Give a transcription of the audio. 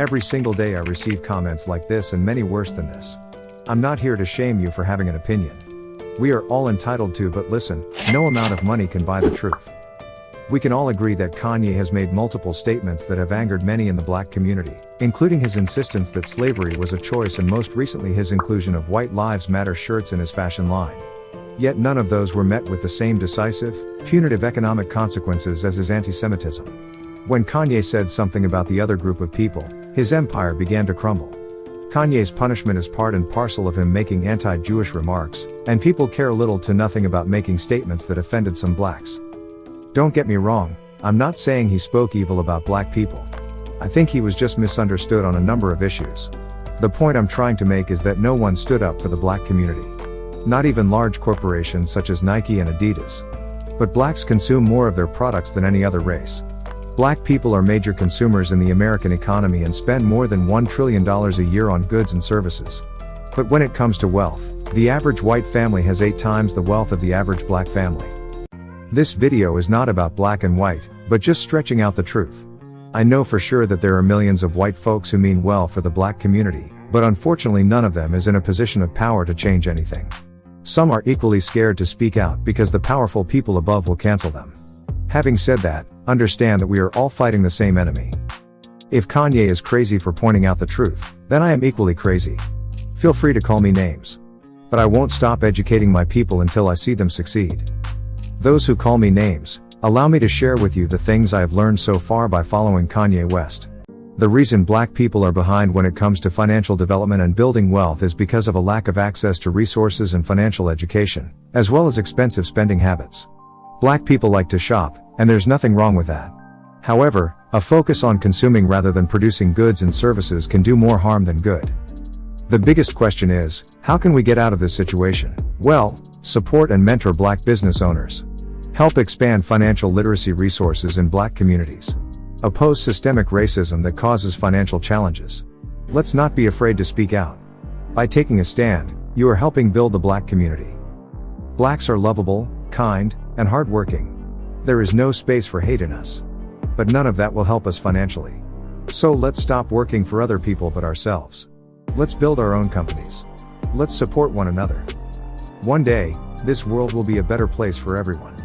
Every single day I receive comments like this and many worse than this. I'm not here to shame you for having an opinion. We are all entitled to, but listen, no amount of money can buy the truth. We can all agree that Kanye has made multiple statements that have angered many in the black community, including his insistence that slavery was a choice and most recently his inclusion of White Lives Matter shirts in his fashion line. Yet none of those were met with the same decisive, punitive economic consequences as his anti-Semitism. When Kanye said something about the other group of people, his empire began to crumble. Kanye's punishment is part and parcel of him making anti-Jewish remarks, and people care little to nothing about making statements that offended some blacks. Don't get me wrong, I'm not saying he spoke evil about black people. I think he was just misunderstood on a number of issues. The point I'm trying to make is that no one stood up for the black community. Not even large corporations such as Nike and adidas. But blacks consume more of their products than any other race. Black people are major consumers in the American economy and spend more than $1 trillion a year on goods and services. But when it comes to wealth, the average white family has 8 times the wealth of the average black family. This video is not about black and white, but just stretching out the truth. I know for sure that there are millions of white folks who mean well for the black community, but unfortunately none of them is in a position of power to change anything. Some are equally scared to speak out because the powerful people above will cancel them. Having said that, understand that we are all fighting the same enemy. If Kanye is crazy for pointing out the truth, then I am equally crazy. Feel free to call me names. But I won't stop educating my people until I see them succeed. Those who call me names, allow me to share with you the things I have learned so far by following Kanye West. The reason black people are behind when it comes to financial development and building wealth is because of a lack of access to resources and financial education, as well as expensive spending habits. Black people like to shop, and there's nothing wrong with that. However, a focus on consuming rather than producing goods and services can do more harm than good. The biggest question is, how can we get out of this situation? Well, support and mentor black business owners. Help expand financial literacy resources in black communities. Oppose systemic racism that causes financial challenges. Let's not be afraid to speak out. By taking a stand, you are helping build the black community. Blacks are lovable, kind, and hardworking. There is no space for hate in us. But none of that will help us financially. So let's stop working for other people but ourselves. Let's build our own companies. Let's support one another. One day, this world will be a better place for everyone.